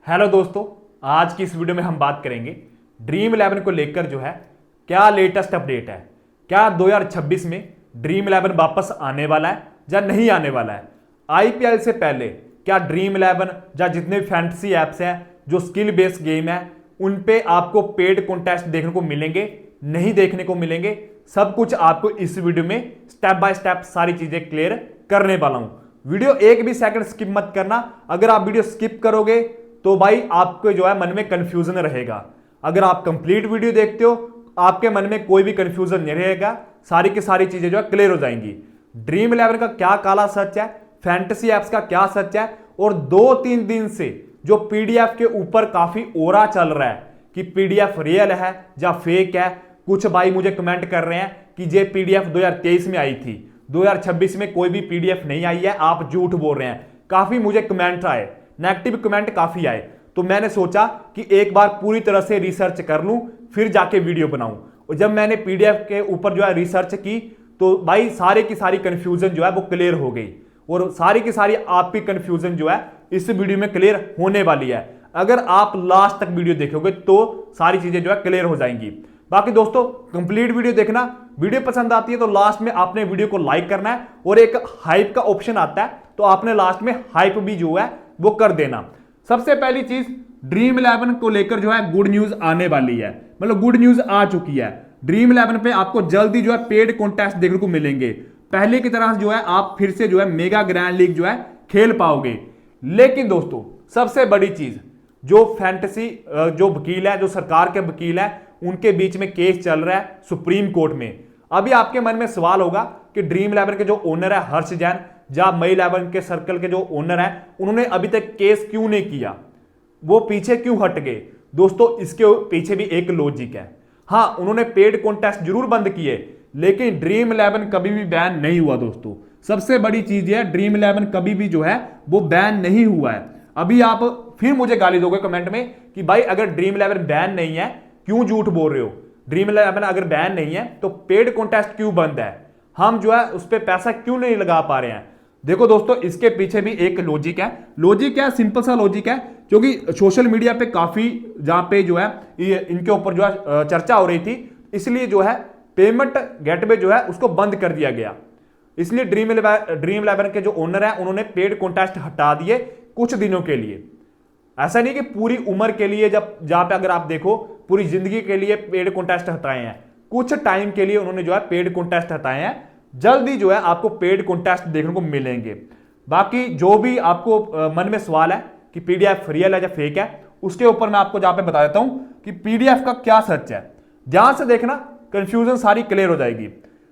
Hello दोस्तों, आज की इस वीडियो में हम बात करेंगे ड्रीम 11 को लेकर जो है क्या लेटेस्ट अपडेट है। क्या 2026 में ड्रीम 11 वापस आने वाला है या नहीं आने वाला है। आईपीएल से पहले क्या ड्रीम 11 या जितने भी फैंटेसी एप्स हैं जो स्किल बेस्ड गेम है उन पे आपको पेड कॉन्टेस्ट देखने को मिलेंगे, नहीं देखने को मिलेंगे। सब कुछ आपको इस वीडियो में स्टेप बाय स्टेप सारी चीजें क्लियर करने वाला हूं। वीडियो एक भी सेकंड स्किप मत करना। अगर आप वीडियो स्किप करोगे तो भाई आपके जो है मन में कंफ्यूजन रहेगा। अगर आप कंप्लीट वीडियो देखते हो आपके मन में कोई भी कंफ्यूजन नहीं रहेगा, सारी की सारी चीजें जो है क्लियर हो जाएंगी। ड्रीम 11 का क्या काला सच है, फैंटेसी एप्स का क्या सच है, और 2-3 दिन से जो पीडीएफ के ऊपर काफी ओरा चल रहा है कि पीडीएफ रियल है या फेक है। कुछ भाई मुझे कमेंट कर रहे हैं कि ये पीडीएफ 2023 में आई थी, 2026 में कोई भी पीडीएफ नहीं आई है, आप झूठ बोल रहे हैं। काफी मुझे कमेंट आए, नेगेटिव कमेंट काफी आए, तो मैंने सोचा कि एक बार पूरी तरह से रिसर्च कर लूं फिर जाके वीडियो बनाऊं। और जब मैंने पीडीएफ के ऊपर जो है रिसर्च की तो भाई सारे की सारी कंफ्यूजन जो है वो क्लियर हो गई, और सारी की सारी आपकी कंफ्यूजन जो है इस वीडियो में क्लियर होने वाली है। अगर आप लास्ट तक वीडियो देखोगे तो सारी चीजें जो है क्लियर हो जाएंगी। बाकी दोस्तों कंप्लीट वीडियो देखना। वीडियो पसंद आती है तो लास्ट में आपने वीडियो को लाइक करना है, और एक हाइप का ऑप्शन आता है तो आपने लास्ट में हाइप भी जो है वो कर देना। सबसे पहली चीज, ड्रीम 11 को लेकर जो है गुड न्यूज आने वाली है, मतलब गुड न्यूज आ चुकी है। ड्रीम 11 पे आपको जल्दी जो है पेड कॉन्टेस्ट देखने को मिलेंगे। पहले की तरह जो है आप फिर से जो है मेगा ग्रैंड लीग जो है खेल पाओगे। लेकिन दोस्तों सबसे बड़ी चीज, जो फैंटेसी जो वकील है, जो सरकार के वकील है, उनके बीच में केस चल रहा है सुप्रीम कोर्ट में। अभी आपके मन में सवाल होगा कि ड्रीम 11 के जो ओनर है हर्ष जैन, या मई 11 के सर्कल के जो ओनर है, उन्होंने अभी तक केस क्यों नहीं किया, वो पीछे क्यों हट गए। दोस्तों इसके पीछे भी एक लॉजिक है। हाँ, उन्होंने पेड कॉन्टेस्ट जरूर बंद किए, लेकिन ड्रीम 11 कभी भी बैन नहीं हुआ। दोस्तों सबसे बड़ी चीज है, ड्रीम 11 कभी भी जो है वो बैन नहीं हुआ है। अभी आप फिर मुझे गाली दोगे कमेंट में कि भाई अगर ड्रीम 11 बैन नहीं है क्यों झूठ बोल रहे हो, ड्रीम 11 अगर बैन नहीं है तो पेड कॉन्टेस्ट क्यों बंद है, हम जो है उस पर पैसा क्यों नहीं लगा पा रहे हैं। देखो दोस्तों इसके पीछे भी एक लॉजिक है। लॉजिक क्या, सिंपल सा लॉजिक है, क्योंकि सोशल मीडिया पे काफी जहां पे जो है इनके ऊपर जो है चर्चा हो रही थी, इसलिए जो है पेमेंट गेटवे जो है उसको बंद कर दिया गया। इसलिए ड्रीम 11 के जो ओनर है उन्होंने पेड कॉन्टेस्ट हटा दिए कुछ दिनों के लिए। ऐसा नहीं कि पूरी उम्र के लिए, जब जहां पे अगर आप देखो पूरी जिंदगी के लिए पेड कॉन्टेस्ट हटाए हैं, कुछ टाइम के लिए उन्होंने जो है पेड कॉन्टेस्ट हटाए हैं। जल्दी जो है आपको पेड कॉन्टेस्ट देखने को मिलेंगे। बाकी जो भी आपको मन में सवाल है कि पीडीएफ रियल है या फेक है, उसके ऊपर मैं आपको जहां पे बता देता हूं कि पीडीएफ का क्या सच है। ध्यान से देखना, कंफ्यूजन सारी क्लियर हो जाएगी।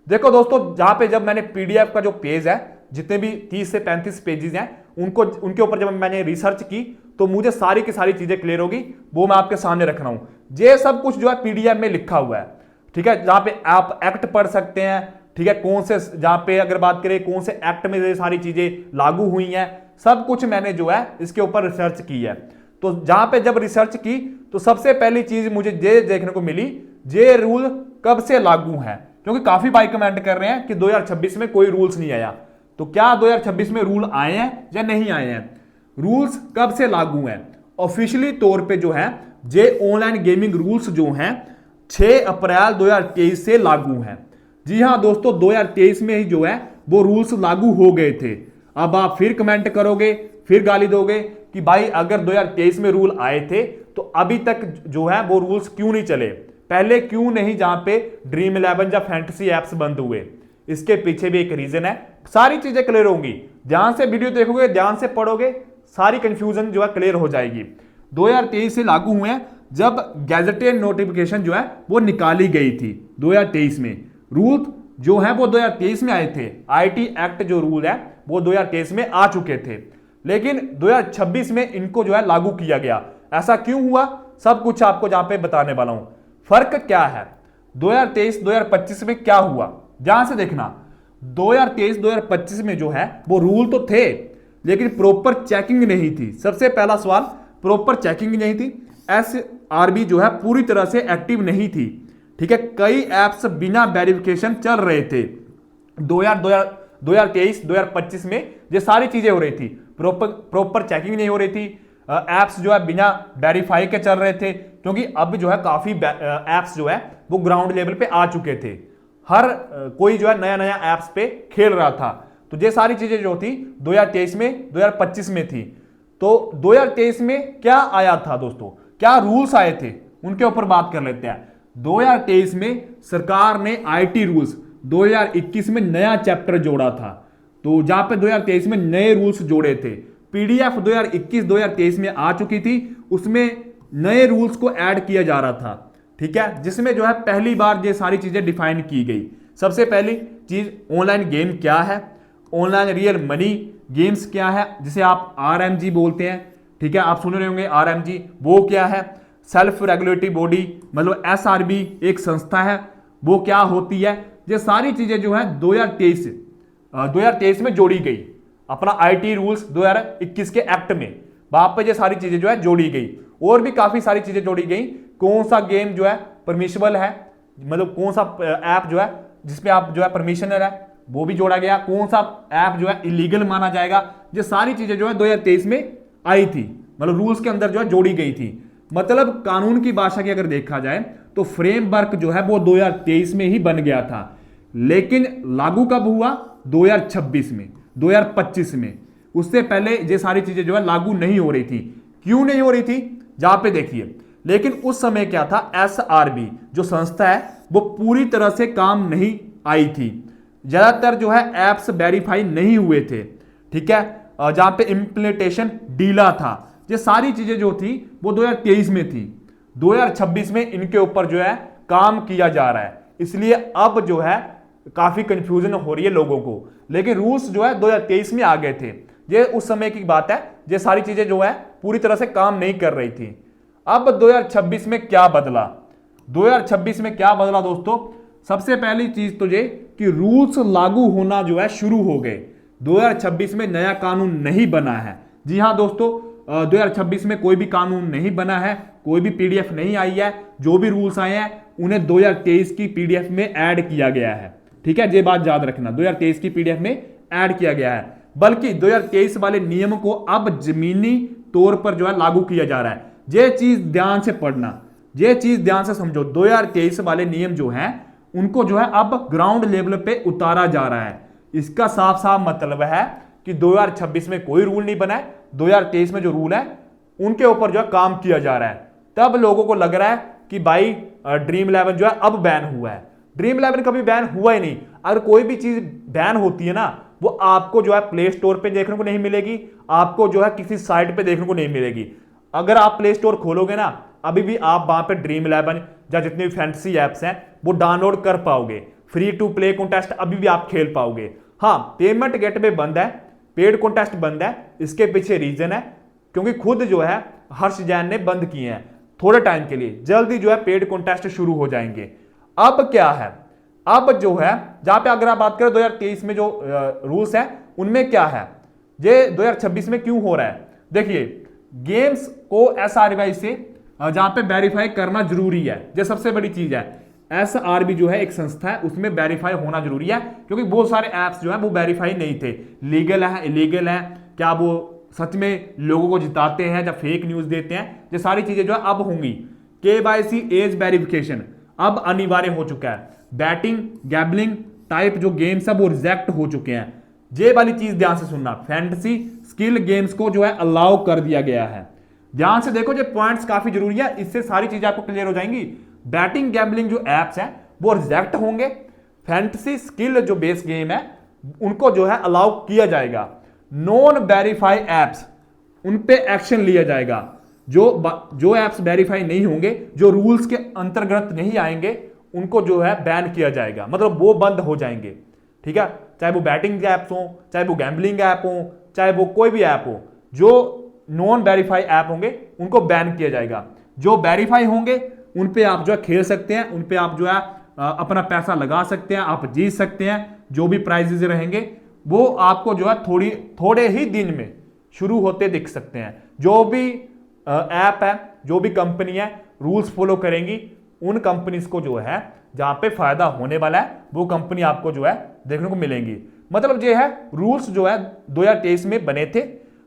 देखो दोस्तों, जहां पे जब मैंने पीडीएफ का जो पेज है, जितने भी 30 से 35 पेजेस हैं, उनके ऊपर जब मैंने रिसर्च की तो मुझे सारी की सारी चीजें क्लियर होगी, वो मैं आपके सामने रख रहा हूं। ये सब कुछ जो है पीडीएफ में लिखा हुआ है, ठीक है, जहां पे आप एक्ट पढ़ सकते हैं, ठीक है, कौन से, जहां पे अगर बात करें कौन से एक्ट में ये सारी चीजें लागू हुई हैं, सब कुछ मैंने जो है इसके ऊपर रिसर्च की है। तो जहां पे जब रिसर्च की तो सबसे पहली चीज मुझे ये देखने को मिली, ये रूल कब से लागू है, क्योंकि काफी भाई कमेंट कर रहे हैं कि 2026 में कोई रूल्स नहीं आया। तो क्या 2026 में रूल आए हैं या नहीं आए हैं, रूल्स कब से लागू हैं। ऑफिशियली तौर पे जो है जे ऑनलाइन गेमिंग रूल्स जो हैं 6 अप्रैल 2023 से लागू हैं। जी हां दोस्तों, 2023 में ही जो है वो रूल्स लागू हो गए थे। अब आप फिर कमेंट करोगे, फिर गाली दोगे कि भाई अगर 2023 में रूल आए थे तो अभी तक जो है वो रूल्स क्यों नहीं चले, पहले क्यों नहीं जहां पे ड्रीम 11 या फैंटेसी एप्स बंद हुए। इसके पीछे भी एक रीजन है, सारी चीजें क्लियर होंगी। ध्यान से वीडियो देखोगे, ध्यान से पढ़ोगे, सारी कंफ्यूजन जो है क्लियर हो जाएगी। 2023 से लागू हुए हैं, जब गैजेटेड नोटिफिकेशन जो है वो निकाली गई थी 2023 में। रूल जो है वो 2023 में आए थे, आईटी एक्ट जो रूल है वो 2023 में आ चुके थे, लेकिन 2026 में इनको जो है लागू किया गया। ऐसा क्यों हुआ, सब कुछ आपको जहां पे बताने वाला हूं। फर्क क्या है 2023-2025 में क्या हुआ, ध्यान से देखना। 2023-2025 में जो है वो रूल तो थे, लेकिन प्रॉपर चेकिंग नहीं थी। सबसे पहला सवाल, प्रॉपर चेकिंग नहीं थी। एसआरबी जो है पूरी तरह से एक्टिव नहीं थी, ठीक है, कई एप्स बिना वेरिफिकेशन चल रहे थे। 2023-2025 में ये सारी चीजें हो रही थी, प्रॉपर चेकिंग नहीं हो रही थी, ऐप्स जो है बिना वेरीफाई के चल रहे थे, क्योंकि अब जो है काफी ऐप्स जो है वो ग्राउंड लेवल पे आ चुके थे। हर कोई जो है नया नया ऐप्स पे खेल रहा था। तो ये सारी चीजें जो थी 2023 में 2025 में थी। तो 2023 में क्या आया था दोस्तों, क्या रूल्स आए थे, उनके ऊपर बात कर लेते हैं। 2023 में सरकार ने आईटी रूल्स 2021 में नया चैप्टर जोड़ा था। तो जहां पे 2023 में नए रूल्स जोड़े थे, पीडीएफ 2021-2023 में आ चुकी थी, उसमें नए रूल्स को ऐड किया जा रहा था। ठीक है, जिसमें जो है पहली बार ये सारी चीजें डिफाइन की गई। सबसे पहली चीज, ऑनलाइन गेम क्या है, ऑनलाइन रियल मनी गेम्स क्या है, जिसे आप आरएमजी बोलते हैं। ठीक है, आप सुन रहे होंगे आरएमजी, वो क्या है। सेल्फ रेगुलेटरी बॉडी मतलब एसआरबी एक संस्था है, वो क्या होती है। ये सारी चीजें जो है 2023 में जोड़ी गई। अपना आईटी रूल्स 2021 के एक्ट में वहां पर ये सारी चीजें जो है जोड़ी गई। और भी काफी सारी चीजें जोड़ी गई। कौन सा गेम जो है परमिशबल है, मतलब कौन सा ऐप जो है जिसपे आप जो है परमिशनर है, वो भी जोड़ा गया। कौन सा ऐप जो है इलीगल माना जाएगा, ये सारी चीजें जो है 2023 में आई थी, मतलब रूल्स के अंदर जो है जोड़ी गई थी। मतलब कानून की भाषा की अगर देखा जाए तो फ्रेमवर्क जो है वो 2023 में ही बन गया था, लेकिन लागू कब हुआ, 2026 में, 2025 में। उससे पहले ये सारी चीजें जो है लागू नहीं हो रही थी। क्यों नहीं हो रही थी, जहां पे देखिए, लेकिन उस समय क्या था, एसआरबी जो संस्था है वो पूरी तरह से काम नहीं आई थी। ज्यादातर जो है एप्स वेरीफाई नहीं हुए थे। ठीक है, जहां पे इंप्लीमेंटेशन ढीला था। ये सारी चीजें जो थी वो 2023 में थी। 2026 में इनके ऊपर जो है काम किया जा रहा है, इसलिए अब जो है काफी कंफ्यूजन हो रही है लोगों को। लेकिन रूल्स जो है 2023 में आ गए थे। ये उस समय की बात है, ये सारी चीजें जो है पूरी तरह से काम नहीं कर रही थी। अब 2026 में क्या बदला, 2026 में क्या बदला दोस्तों, सबसे पहली चीज तो ये कि रूल्स लागू होना जो है शुरू हो गए। 2026 में नया कानून नहीं बना है। जी हां दोस्तों, 2026 में कोई भी कानून नहीं बना है, कोई भी पीडीएफ नहीं आई है। जो भी रूल्स आए हैं उन्हें 2023 की पीडीएफ में ऐड किया गया है। ठीक है, ये बात याद रखना, 2023 की पीडीएफ में ऐड किया गया है। बल्कि 2023 वाले नियम को अब जमीनी तौर पर जो है लागू किया जा रहा है। ये चीज ध्यान से पढ़ना, ये चीज ध्यान से समझो। 2023 वाले नियम जो है उनको जो है अब ग्राउंड लेवल पे उतारा जा रहा है। इसका साफ साफ मतलब है कि 2026 में कोई रूल नहीं बना है, 2023 में जो रूल है उनके ऊपर जो है काम किया जा रहा है। तब लोगों को लग रहा है कि भाई ड्रीम 11 जो है अब बैन हुआ है। ड्रीम 11 कभी बैन हुआ ही नहीं। अगर कोई भी चीज बैन होती है ना, वो आपको जो है प्ले स्टोर पे देखने को नहीं मिलेगी, आपको जो है किसी साइट पे देखने को नहीं मिलेगी। अगर आप प्ले स्टोर खोलोगे ना, अभी भी आप वहां पे ड्रीम 11 या जितनी भी फैंटेसी एप्स हैं वो डाउनलोड कर पाओगे। फ्री टू प्ले कॉन्टेस्ट अभी भी आप खेल पाओगे। हाँ, पेमेंट गेटवे बंद है, पेड कॉन्टेस्ट बंद है। इसके पीछे रीजन है क्योंकि खुद जो है हर्ष जैन ने बंद किए हैं थोड़े टाइम के लिए। जल्दी जो है पेड कॉन्टेस्ट शुरू हो जाएंगे। अब क्या है, अब जो है जहां पे अगर आप बात करें 2023 में जो रूल्स है उनमें क्या है, ये 2026 में क्यों हो रहा है। देखिए, गेम्स को एसआरबी से जहां पे वेरीफाई करना जरूरी है, ये सबसे बड़ी चीज है। एसआरबी जो है एक संस्था है, उसमें वेरीफाई होना जरूरी है, क्योंकि बहुत सारे ऐप्स जो है वो वेरीफाई नहीं थे। लीगल है, इलीगल है, क्या वो सच में लोगों को जिताते हैं या फेक न्यूज देते हैं, ये सारी चीजें जो है अब होंगी। केवाईसी एज वेरिफिकेशन अब अनिवार्य हो चुका है। बैटिंग गैम्बलिंग टाइप जो गेम्स है वो रिजेक्ट हो चुके हैं। ये वाली चीज ध्यान से सुनना, फैंटेसी स्किल गेम्स को जो है अलाउ कर दिया गया है। ध्यान से देखो, ये पॉइंट्स काफी जरूरी है, इससे सारी चीजें आपको क्लियर हो जाएंगी। बैटिंग गैम्बलिंग जो एप्स हैं वो रिजेक्ट होंगे। फैंटेसी स्किल जो बेस गेम है उनको जो है अलाउ किया जाएगा। नॉन वेरीफाई एप्स उन पे एक्शन लिया जाएगा। जो एप्स वेरीफाई नहीं होंगे, जो रूल्स के अंतर्गत नहीं आएंगे, उनको जो है बैन किया जाएगा, मतलब वो बंद हो जाएंगे। ठीक है, चाहे वो बैटिंग ऐप्स हो, चाहे वो गैम्बलिंग ऐप हो, चाहे वो कोई भी ऐप हो, जो नॉन वेरीफाई ऐप होंगे उनको बैन किया जाएगा। जो वेरीफाई होंगे उन पे आप जो है खेल सकते हैं, उन पे आप जो है अपना पैसा लगा सकते हैं, आप जीत सकते हैं। जो भी प्राइजेस रहेंगे वो आपको जो है थोड़े ही दिन में शुरू होते दिख सकते हैं। जो भी ऐप है, जो भी कंपनी है रूल्स फॉलो करेंगी, उन कंपनीज को जो है जहां पे फायदा होने वाला है वो कंपनी आपको जो है देखने को मिलेंगी। मतलब ये है, रूल्स जो है 2023 में बने थे,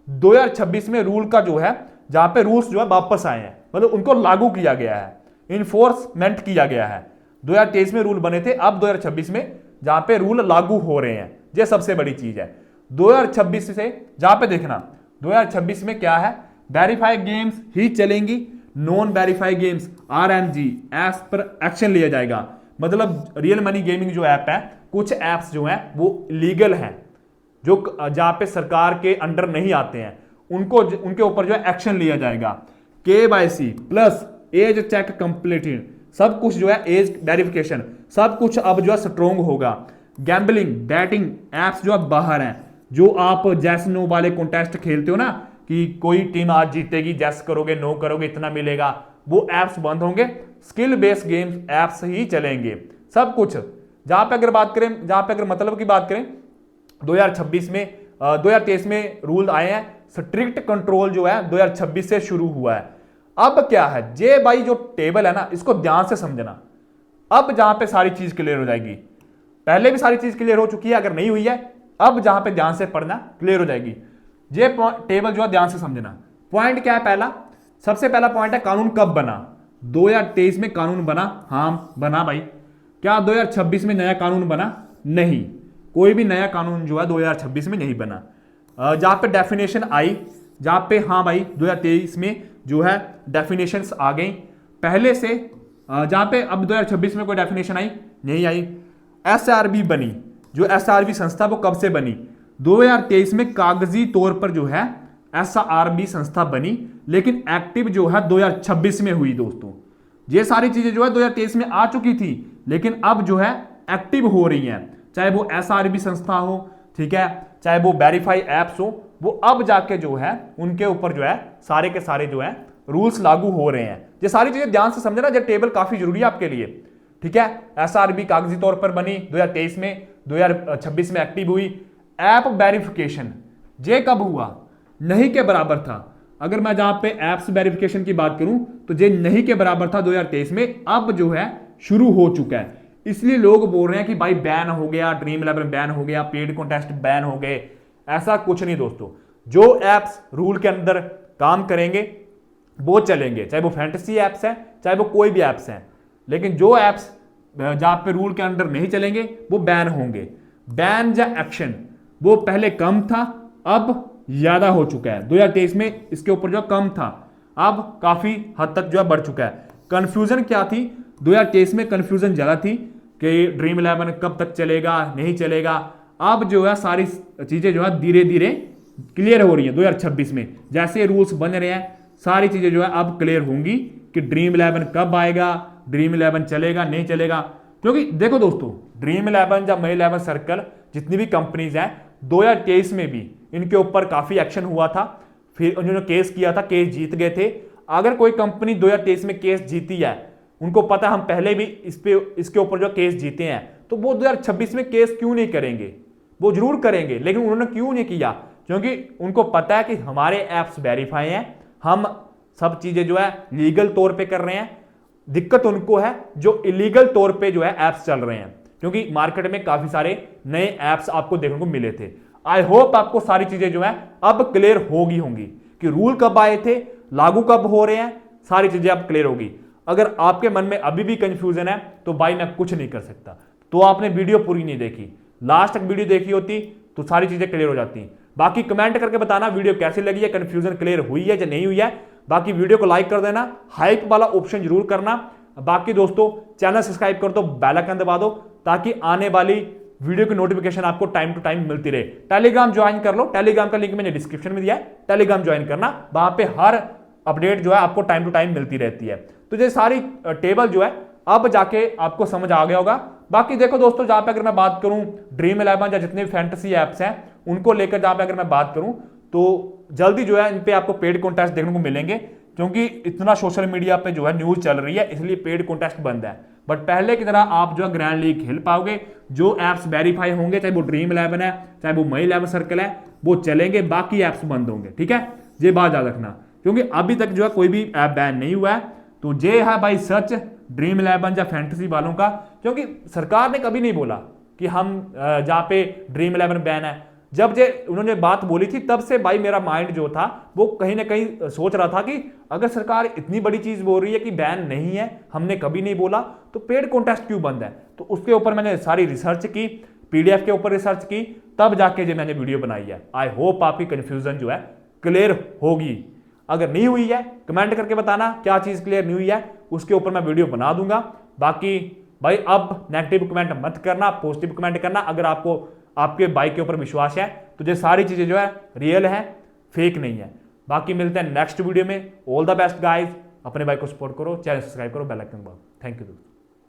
2026 में रूल का जो है जहां पे रूल्स जो है वापस आए हैं, मतलब उनको लागू किया गया है, इन्फोर्समेंट किया गया है। 2023 में रूल बने थे, अब 2026 में जहां पे रूल लागू हो रहे हैं, ये सबसे बड़ी चीज है। 2026 से जहां पे देखना 2026 में क्या है, वेरीफाई गेम्स ही चलेंगी, non verify games RMG apps पर एक्शन लिया जाएगा। मतलब रियल मनी गेमिंग जो ऐप है, कुछ एप्स जो हैं वो लीगल हैं, जो जहां पे सरकार के अंडर नहीं आते हैं, उनको उनके ऊपर जो है एक्शन लिया जाएगा। KYC plus as check completed, सब कुछ जो है एज वेरिफिकेशन, सब कुछ अब जो है स्ट्रोंग होगा। गैम्बलिंग बैटिंग एप्स जो अब बाहर हैं, जो आप जैस नो वाले कॉन्टेस्ट खेलते हो ना कि कोई टीम आज जीतेगी, जैस करोगे नो करोगे इतना मिलेगा, वो एप्स बंद होंगे, स्किल बेस्ड गेम्स एप्स ही चलेंगे। सब कुछ जहां पे अगर बात करें, जहां पे अगर मतलब की बात करें 2026 में 2023 में रूल आए हैं, स्ट्रिक्ट कंट्रोल जो है 2026 से शुरू हुआ है। अब क्या है जे भाई, जो टेबल है ना इसको ध्यान से समझना। अब जहां पे सारी चीज क्लियर हो जाएगी, पहले भी सारी चीज क्लियर हो चुकी है, अगर नहीं हुई है अब जहां पे ध्यान से पढ़ना क्लियर हो जाएगी। ये टेबल जो है ध्यान से समझना। पॉइंट क्या है, पहला सबसे पहला पॉइंट है कानून कब बना। 2023 में कानून बना, हाँ बना भाई। क्या 2026 में नया कानून बना? नहीं, कोई भी नया कानून जो है 2026 में नहीं बना। जहां पे डेफिनेशन आई, जहां पे हाँ भाई 2023 में जो है डेफिनेशंस आ गई पहले से, जहां पे अब 2026 में कोई डेफिनेशन आई नहीं आई। SRB बनी, जो SRB संस्था वो कब से बनी? 2023 में कागजी तौर पर जो है SRB संस्था बनी, लेकिन एक्टिव जो है 2026 में हुई दोस्तों। ये सारी चीजें जो है 2023 में आ चुकी थी, लेकिन अब जो है एक्टिव हो रही हैं, चाहे वो SRB संस्था हो, ठीक है, चाहे वो वेरीफाई एप्स हो, वो अब जाके जो है उनके ऊपर जो है सारे के सारे जो है रूल्स लागू हो रहे हैं। ये सारी चीजें ध्यान से समझना, ये टेबल काफी जरूरी है आपके लिए, ठीक है। SRB कागजी तौर पर बनी 2023 में, 2026 में एक्टिव हुई। ऐप वेरिफिकेशन ये कब हुआ? नहीं के बराबर था। अगर मैं जहां पे एप्स वेरिफिकेशन की बात करूं तो ये नहीं के बराबर था 2023 में, अब जो है शुरू हो चुका है। इसलिए लोग बोल रहे हैं कि भाई बैन हो गया, ड्रीम 11 बैन हो गया, पेड कॉन्टेस्ट बैन हो गए। ऐसा कुछ नहीं दोस्तों, जो एप्स रूल के अंदर काम करेंगे वो चलेंगे, चाहे वो फैंटेसी एप्स हैं, चाहे वो कोई भी एप्स हैं। लेकिन जो एप्स जहां पे रूल के अंदर नहीं चलेंगे वो बैन होंगे। बैन या एक्शन वो पहले कम था, अब ज्यादा हो चुका है। 2023 में इसके ऊपर जो कम था, अब काफी हद तक जो है बढ़ चुका है। कंफ्यूजन क्या थी? 2023 में कंफ्यूजन ज्यादा थी कि ड्रीम 11 कब तक चलेगा, नहीं चलेगा। अब जो है सारी चीजें जो है धीरे धीरे क्लियर हो रही है 2026 में। जैसे रूल्स बन रहे हैं सारी चीजें जो है अब क्लियर होंगी कि ड्रीम 11 कब आएगा, ड्रीम 11 चलेगा नहीं चलेगा। क्योंकि देखो दोस्तों, ड्रीम 11 या मई 11 सर्कल जितनी भी कंपनीज हैं, 2023 में भी इनके ऊपर काफी एक्शन हुआ था, फिर उन्होंने केस किया था, केस जीत गए थे। अगर कोई कंपनी 2023 में केस जीती है, उनको पता हम पहले भी इसके ऊपर जो केस जीते हैं, तो वो 2026 में केस क्यों नहीं करेंगे? वो जरूर करेंगे, लेकिन उन्होंने क्यों नहीं किया? क्योंकि उनको पता है कि हमारे एप्स वेरीफाई हैं, हम सब चीजें जो है लीगल तौर पे कर रहे हैं। दिक्कत उनको है जो इलीगल तौर पे जो है एप्स चल रहे हैं, क्योंकि मार्केट में काफी सारे नए एप्स आपको देखने को मिले थे। आई होप आपको सारी चीजें जो है अब क्लियर होंगी कि रूल कब आए थे, लागू कब हो रहे हैं, सारी चीजें अब क्लियर होगी। अगर आपके मन में अभी भी कंफ्यूजन है तो भाई मैं कुछ नहीं कर सकता, तो आपने वीडियो पूरी नहीं देखी, लास्ट तक वीडियो देखी होती तो सारी चीजें क्लियर हो जाती। बाकी कमेंट करके बताना वीडियो कैसी लगी है, कंफ्यूजन क्लियर हुई है या नहीं हुई है। बाकी वीडियो को लाइक कर देना, हाइप वाला ऑप्शन जरूर करना। बाकी दोस्तों चैनल सब्सक्राइब कर दो, बेल आइकन दबा दो, ताकि आने वाली वीडियो की नोटिफिकेशन आपको टाइम टू टाइम मिलती रहे। टेलीग्राम ज्वाइन कर लो, टेलीग्राम का लिंक मैंने डिस्क्रिप्शन में दिया है, टेलीग्राम ज्वाइन करना, वहां पे हर अपडेट जो है आपको टाइम टू टाइम मिलती रहती है। तो ये सारी टेबल जो है अब जाके आपको समझ आ गया होगा। बाकी देखो दोस्तों, जहां पे अगर मैं बात करूं ड्रीम 11 या जितने भी फैंटेसी एप्स हैं उनको लेकर जहां पे अगर मैं बात करूं, तो जल्दी जो है इन पे आपको पेड कॉन्टेस्ट देखने को मिलेंगे, क्योंकि इतना सोशल मीडिया पे जो है न्यूज चल रही है, इसलिए पेड कॉन्टेस्ट बंद है। बट पहले की तरह आप जो है ग्रैंड लीग खेल पाओगे। जो एप्स वेरीफाई होंगे, चाहे वो ड्रीम 11 है, चाहे वो मई 11 सर्कल है, वो चलेंगे, बाकी एप्स बंद होंगे, ठीक है। ये बात याद रखना, क्योंकि अभी तक जो है कोई भी ऐप बैन नहीं हुआ है। तो ये है भाई सच ड्रीम 11 या फैंटेसी वालों का, क्योंकि सरकार ने कभी नहीं बोला कि हम जहां पे ड्रीम 11 बैन है। जब जे उन्होंने बात बोली थी तब से भाई मेरा माइंड जो था वो कहीं ना कहीं सोच रहा था कि अगर सरकार इतनी बड़ी चीज बोल रही है कि बैन नहीं है, हमने कभी नहीं बोला, तो पेड कॉन्टेस्ट क्यों बंद है। तो उसके ऊपर मैंने सारी रिसर्च की, पीडीएफ के ऊपर रिसर्च की, तब जाके जो मैंने वीडियो बनाई है। आई होप आपकी कंफ्यूजन जो है क्लियर होगी। अगर नहीं हुई है कमेंट करके बताना क्या चीज क्लियर नहीं हुई है, उसके ऊपर मैं वीडियो बना दूंगा। बाकी भाई अब नेगेटिव कमेंट मत करना, पॉजिटिव कमेंट करना। अगर आपको आपके बाइक के ऊपर विश्वास है तो ये सारी चीजें जो है रियल है, फेक नहीं है। बाकी मिलते हैं नेक्स्ट वीडियो में। ऑल द बेस्ट गाइस, अपने बाइक को सपोर्ट करो, चैनल सब्सक्राइब करो, बेल आइकन दबाओ। थैंक यू दोस्तों।